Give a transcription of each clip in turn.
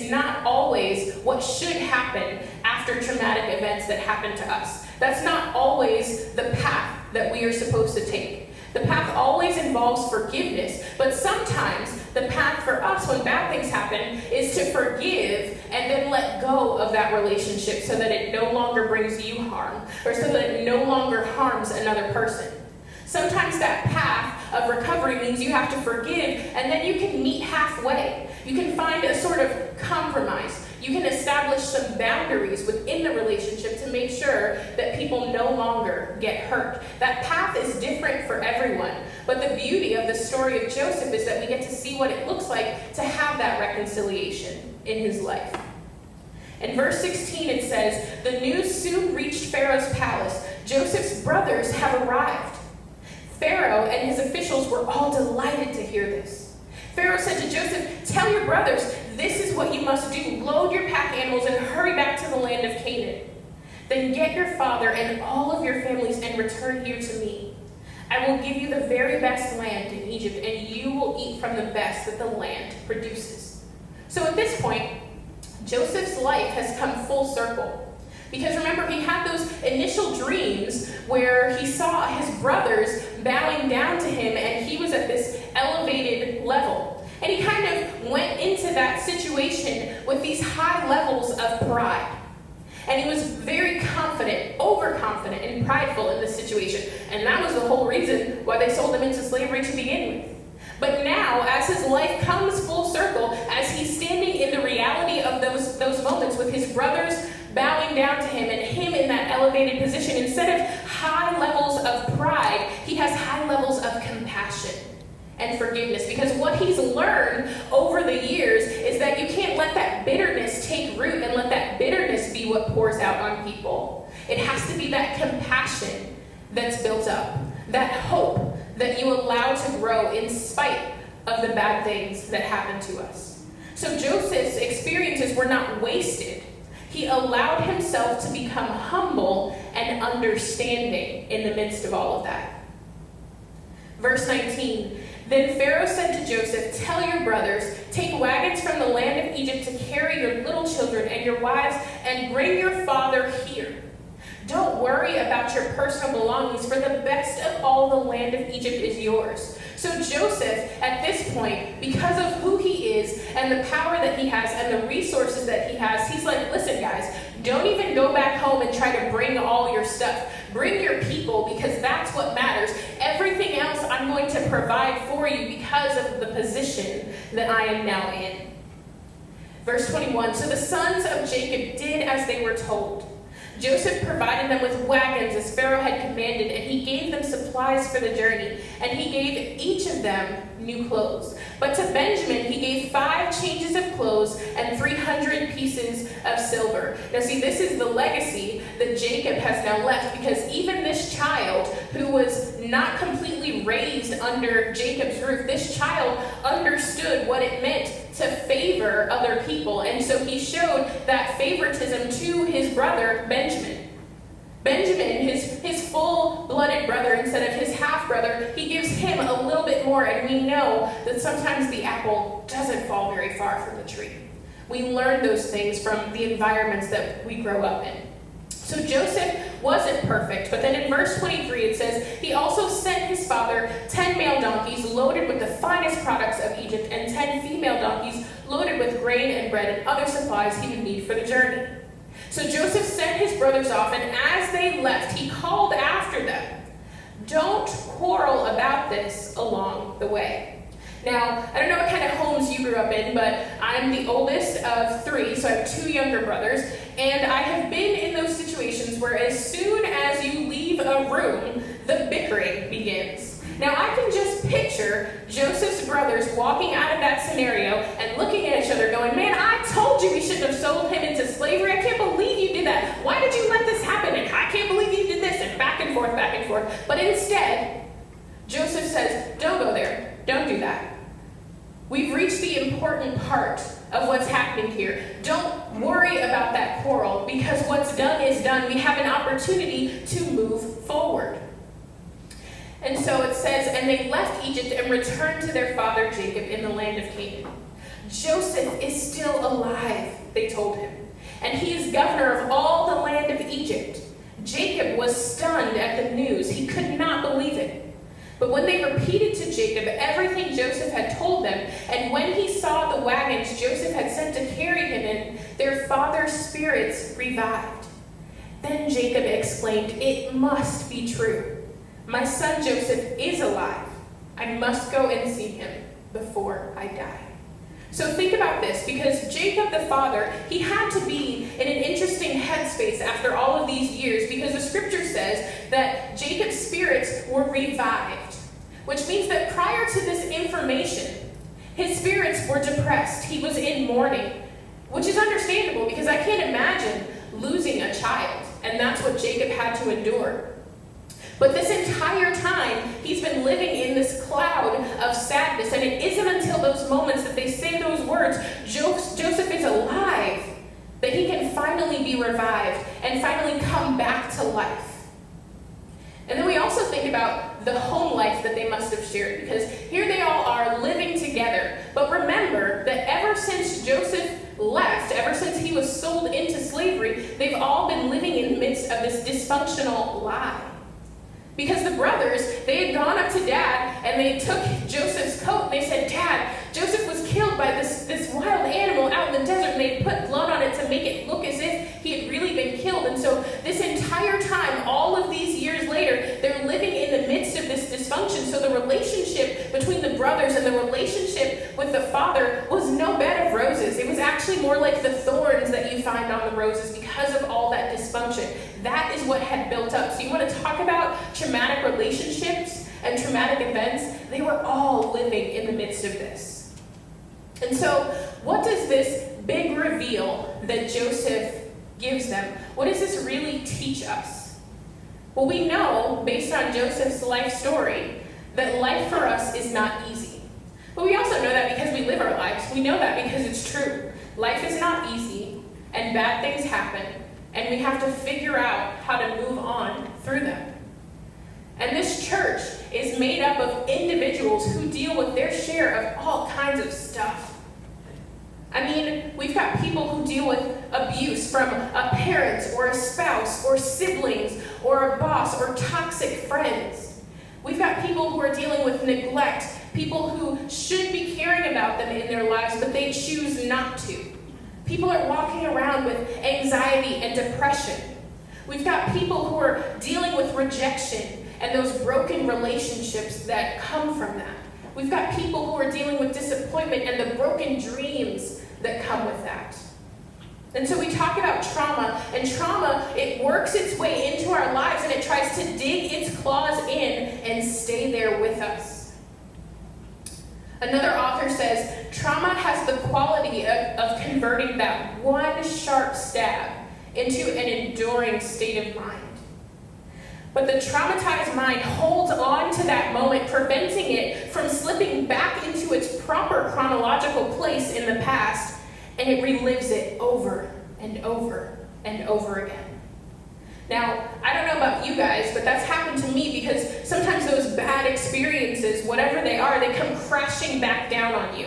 is not always what should happen after traumatic events that happen to us. That's not always the path that we are supposed to take. The path always involves forgiveness, but sometimes the path for us when bad things happen is to forgive and then let go of that relationship so that it no longer brings you harm, or so that it no longer harms another person. Sometimes that path of recovery means you have to forgive, and then you can meet halfway. You can find a sort of compromise. You can establish some boundaries within the relationship to make sure that people no longer get hurt. That path is different for everyone, but the beauty of the story of Joseph is that we get to see what it looks like to have that reconciliation in his life. In verse 16 it says, "The news soon reached Pharaoh's palace. Joseph's brothers have arrived." Pharaoh and his officials were all delighted to hear this. Pharaoh said to Joseph, "Tell your brothers, this is what you must do. Load your pack animals and hurry back to the land of Canaan. Then get your father and all of your families and return here to me. I will give you the very best land in Egypt, and you will eat from the best that the land produces." So at this point, Joseph's life has come full circle. Because remember, he had those initial dreams where he saw his brothers bowing down to him, and he was at this elevated level. And he kind of went into that situation with these high levels of pride. And he was very confident, overconfident, and prideful in this situation. And that was the whole reason why they sold him into slavery to begin with. But now, as his life comes full circle, as he's standing in the reality of those moments with his brothers bowing down to him and him in that elevated position, instead of high levels of pride, he has high levels of compassion and forgiveness. Because what he's learned over the years is that you can't let that bitterness take root and let that bitterness be what pours out on people. It has to be that compassion that's built up, that hope that you allow to grow in spite of the bad things that happen to us. So Joseph's experiences were not wasted. He allowed himself to become humble and understanding in the midst of all of that. Verse 19, "Then Pharaoh said to Joseph, 'Tell your brothers, take wagons from the land of Egypt to carry your little children and your wives and bring your father here. Don't worry about your personal belongings, for the best of all the land of Egypt is yours.'" So Joseph, at this point, because of who he is and the power that he has and the resources that he has, he's like, "Listen, guys, don't even go back home and try to bring all your stuff. Bring your people, because that's what matters. Everything else I'm going to provide for you because of the position that I am now in." Verse 21, "So the sons of Jacob did as they were told. Joseph provided them with wagons as Pharaoh had commanded, and he gave them supplies for the journey, and he gave each of them new clothes. But to Benjamin he gave 5 changes of clothes and 300 pieces of silver." Now see, this is the legacy that Jacob has now left, because even this child who was not completely raised under Jacob's roof, this child understood what it meant to favor other people, and so he showed that favoritism to his brother Benjamin. Benjamin, his full-blooded brother instead of his half-brother, he gives him a little bit more, and we know that sometimes the apple doesn't fall very far from the tree. We learn those things from the environments that we grow up in. So Joseph wasn't perfect, but then in verse 23 it says, "He also sent his father 10 male donkeys loaded with the finest products of Egypt and 10 female donkeys loaded with grain and bread and other supplies he would need for the journey." So Joseph sent his brothers off, and as they left, he called after them, "Don't quarrel about this along the way." Now, I don't know what kind of homes you grew up in, but I'm the oldest of 3, so I have 2 younger brothers, and I have been in those situations where as soon as you leave a room, the bickering begins. Now, I can just picture Joseph's brothers walking out of that scenario and looking at each other going, "Man, I told you we shouldn't have sold him into slavery. I can't believe you did that. Why did you let this happen? And I can't believe you did this," and back and forth, back and forth. But instead, Joseph says, "Don't go there. Don't do that. We've reached the important part of what's happening here. Don't worry about that quarrel, because what's done is done. We have an opportunity to move forward." And so it says, "And they left Egypt and returned to their father Jacob in the land of Canaan." Joseph is still alive and he is governor of all the land of Egypt. Jacob was stunned at the news. He could not believe it. But when they repeated to Jacob everything Joseph had told them, and when he saw the wagons Joseph had sent to carry him in, their father's spirits revived. Then Jacob exclaimed, "It must be true. My son Joseph is alive. I must go and see him before I die." So think about this, because Jacob the father, he had to be in an interesting headspace after all of these years, because the scripture says that Jacob's spirits were revived, which means that prior to this information, his spirits were depressed. He was in mourning, which is understandable because I can't imagine losing a child, and that's what Jacob had to endure. But this entire time, he's been living in this cloud of sadness, and it isn't until those moments that they say those words, Joseph is alive, that he can finally be revived and finally come back to life. And then we also think about the home life that they must have shared, because here they all are living together. But remember that ever since Joseph left, ever since he was sold into slavery, they've all been living in the midst of this dysfunctional lie. Because the brothers, they had gone up to Dad and they took Joseph's coat and they said, "Dad, Joseph was killed by this wild animal out in the desert," and they put blood on it to make it look as if he had really been killed. And so this entire time, all of these years later, they're living in the midst of this dysfunction. So the relationship between the brothers and the relationship with the father was no bed of roses. It was actually more like the thorns that you find on the roses because of all that dysfunction. That is what had built up. So you want to talk about traumatic relationships and traumatic events? They were all living in the midst of this. And so what does this big reveal that Joseph gives them, what does this really teach us? Well, we know, based on Joseph's life story, that life for us is not easy. But we also know that because we live our lives. We know that because it's true. Life is not easy, and bad things happen, and we have to figure out how to move on through them. And this church is made up of individuals who deal with their share of all kinds of stuff. I mean, we've got people who deal with abuse from a parent or a spouse or siblings or a boss or toxic friends. We've got people who are dealing with neglect, people who should be caring about them in their lives, but they choose not to. People are walking around with anxiety and depression. We've got people who are dealing with rejection and those broken relationships that come from that. We've got people who are dealing with disappointment and the broken dreams that come with that. And so we talk about trauma, and trauma, it works its way into our lives and it tries to dig its claws in and stay there with us. Another author says, trauma has the quality of converting that one sharp stab into an enduring state of mind. But the traumatized mind holds on to that moment, preventing it from slipping back into its proper chronological place in the past, and it relives it over and over and over again. Now, I don't know about you guys, but that's happened to me because sometimes those bad experiences, whatever they are, they come crashing back down on you.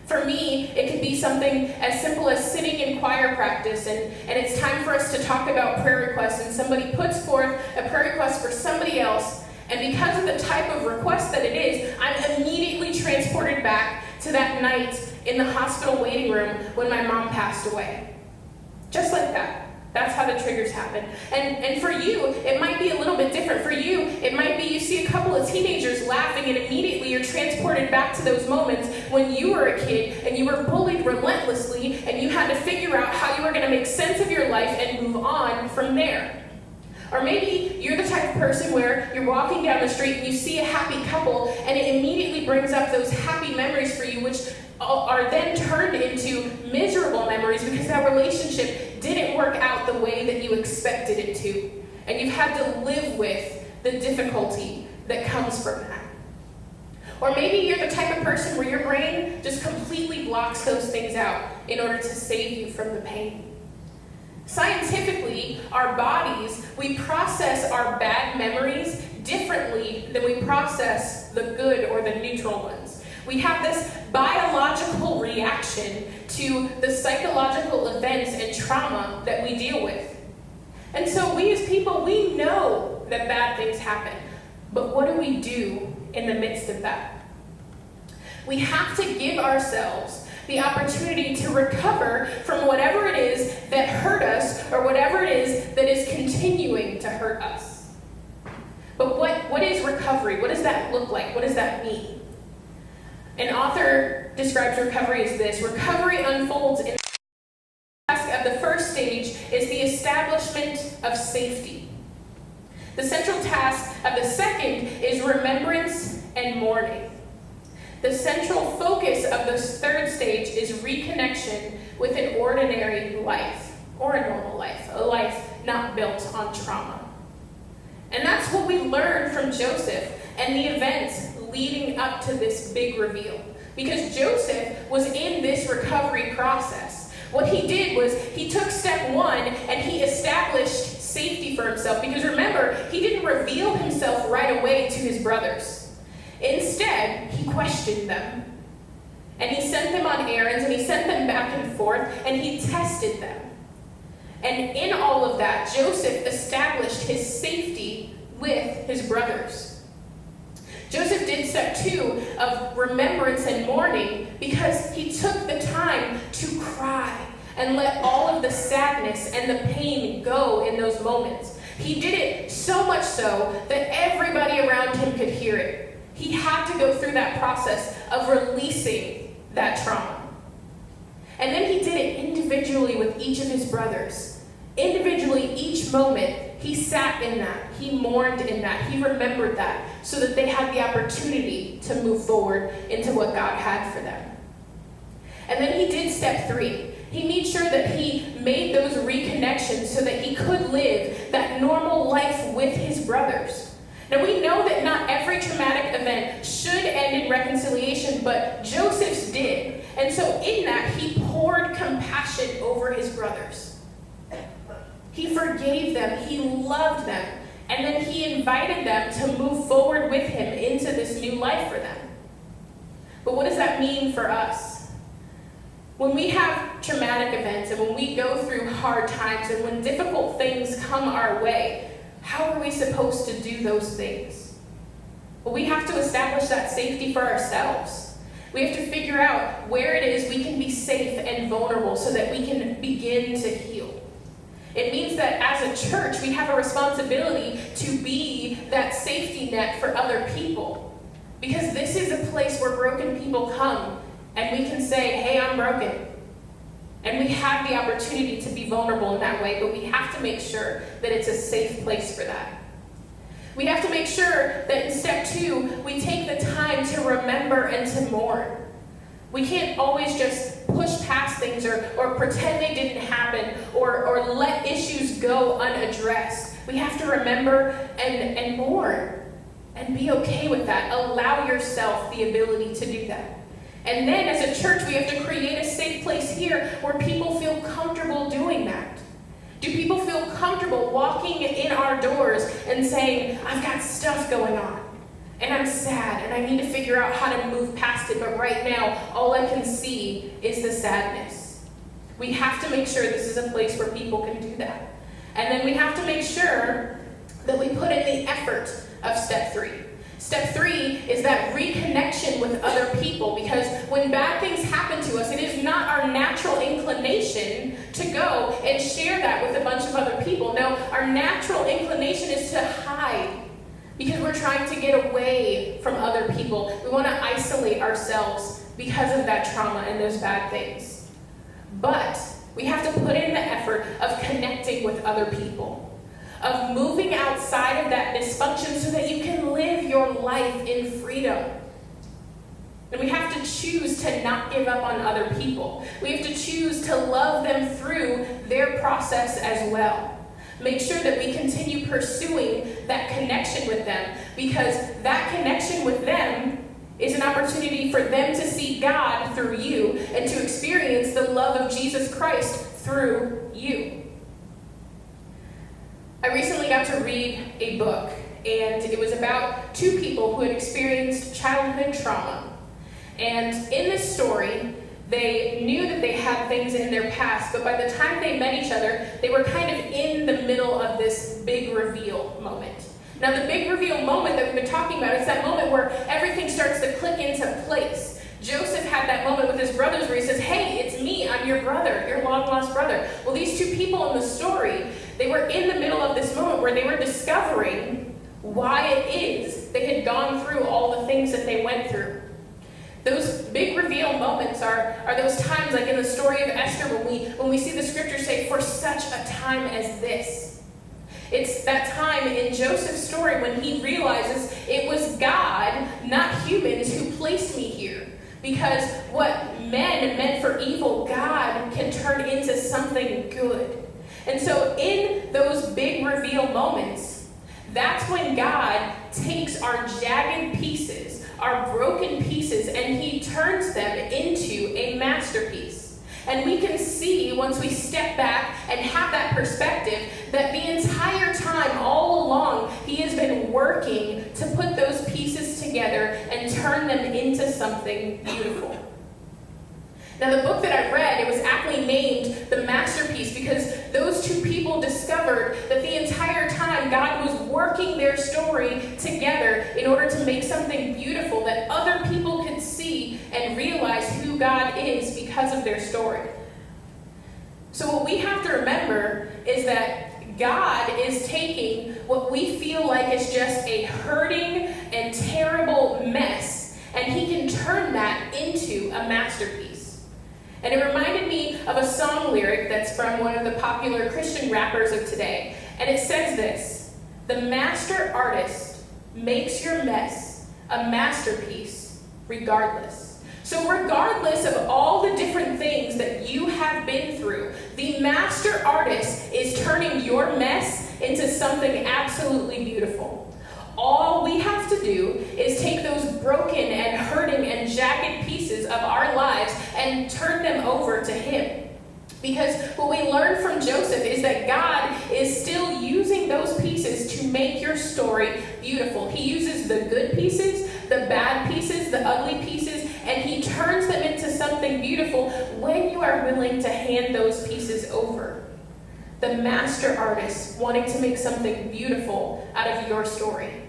For me, it could be something as simple as sitting in choir practice and it's time for us to talk about prayer requests, and somebody puts forth a prayer request for somebody else, and because of the type of request that it is, I'm immediately transported back to that night in the hospital waiting room when my mom passed away. Just like that. That's how the triggers happen. And for you, it might be a little bit different. For you, it might be you see a couple of teenagers laughing and immediately you're transported back to those moments when you were a kid and you were bullied relentlessly and you had to figure out how you were going to make sense of your life and move on from there. Or maybe you're the type of person where you're walking down the street and you see a happy couple and it immediately brings up those happy memories for you, which are then turned into miserable memories because that relationship didn't work out the way that you expected it to. And you've had to live with the difficulty that comes from that. Or maybe you're the type of person where your brain just completely blocks those things out in order to save you from the pain. Scientifically, our bodies, we process our bad memories differently than we process the good or the neutral ones. We have this biological reaction to the psychological event events and trauma that we deal with. And so we as people, we know that bad things happen. But what do we do in the midst of that? We have to give ourselves the opportunity to recover from whatever it is that hurt us or whatever it is that is continuing to hurt us. But what is recovery? What does that look like? What does that mean? An author describes recovery as this: recovery unfolds in the task of the first stage is the establishment of safety. The central task of the second is remembrance and mourning. The central focus of the third stage is reconnection with an ordinary life, or a normal life, a life not built on trauma. And that's what we learned from Joseph and the events leading up to this big reveal. Because Joseph was in this recovery process. What he did was he took step one and he established safety for himself. Because remember, he didn't reveal himself right away to his brothers. Instead, he questioned them. And he sent them on errands, and he sent them back and forth, and he tested them. And in all of that, Joseph established his safety with his brothers. Joseph did step 2 of remembrance and mourning because he took the time to cry and let all of the sadness and the pain go in those moments. He did it so much so that everybody around him could hear it. He had to go through that process of releasing that trauma. And then he did it individually with each of his brothers. Individually, each moment, he sat in that. He mourned in that. He remembered that so that they had the opportunity to move forward into what God had for them. And then he did step 3. He made sure that he made those reconnections so that he could live that normal life with his brothers. Now we know that not every traumatic event should end in reconciliation, but Joseph's did. And so in that, he poured compassion over his brothers. He forgave them, he loved them, and then he invited them to move forward with him into this new life for them. But what does that mean for us? When we have traumatic events and when we go through hard times and when difficult things come our way, how are we supposed to do those things? Well, we have to establish that safety for ourselves. We have to figure out where it is we can be safe and vulnerable so that we can begin to heal. It means that as a church, we have a responsibility to be that safety net for other people. Because this is a place where broken people come and we can say, hey, I'm broken. And we have the opportunity to be vulnerable in that way, but we have to make sure that it's a safe place for that. We have to make sure that in step 2, we take the time to remember and to mourn. We can't always just push past things or pretend they didn't happen or let issues go unaddressed. We have to remember and mourn and be okay with that. Allow yourself the ability to do that. And then as a church, we have to create a safe place here where people feel comfortable doing that. Do people feel comfortable walking in our doors and saying, I've got stuff going on, and I'm sad, and I need to figure out how to move past it, but right now, all I can see is the sadness. We have to make sure this is a place where people can do that. And then we have to make sure that we put in the effort of step 3. Step 3 is that reconnection with other people, because when bad things happen to us, it is not our natural inclination to go and share that with a bunch of other people. No, our natural inclination is to hide because we're trying to get away from other people. We want to isolate ourselves because of that trauma and those bad things. But we have to put in the effort of connecting with other people, of moving outside of that dysfunction so that you can live your life in freedom. And we have to choose to not give up on other people. We have to choose to love them through their process as well. Make sure that we continue pursuing that connection with them, because that connection with them is an opportunity for them to see God through you and to experience the love of Jesus Christ through you. I recently got to read a book, and it was about 2 people who had experienced childhood trauma. And in this story, They knew that they had things in their past, but by the time they met each other, they were kind of in the middle of this big reveal moment. Now, the big reveal moment that we've been talking about is that moment where everything starts to click into place. Joseph had that moment with his brothers where he says, hey, it's me, I'm your brother, your long-lost brother. Well, these two people in the story, they were in the middle of this moment where they were discovering why it is they had gone through all the things that they went through. Those big reveal moments are those times, like in the story of Esther, when we see the scriptures say, for such a time as this. It's that time in Joseph's story when he realizes it was God, not humans, who placed me here. Because what men meant for evil, God can turn into something good. And so in those big reveal moments, that's when God takes our jagged pieces, our broken pieces, and he turns them into a masterpiece. And we can see, once we step back and have that perspective, that the entire time, all along, he has been working to put those pieces together and turn them into something beautiful. Now, the book that I read, it was aptly named The Masterpiece because those two people discovered that the entire time God was working their story together in order to make something beautiful that other people could see and realize who God is because of their story. So what we have to remember is that God is taking what we feel like is just a hurting and terrible mess, and he can turn that into a masterpiece. And it reminded me of a song lyric that's from one of the popular Christian rappers of today. And it says this: the master artist makes your mess a masterpiece regardless. So regardless of all the different things that you have been through, the master artist is turning your mess into something absolutely beautiful. All we have to do is take those broken and hurting and jagged pieces of our lives and turn them over to him. Because what we learn from Joseph is that God is still using those pieces to make your story beautiful. He uses the good pieces, the bad pieces, the ugly pieces, and he turns them into something beautiful when you are willing to hand those pieces over. The master artist wanting to make something beautiful out of your story.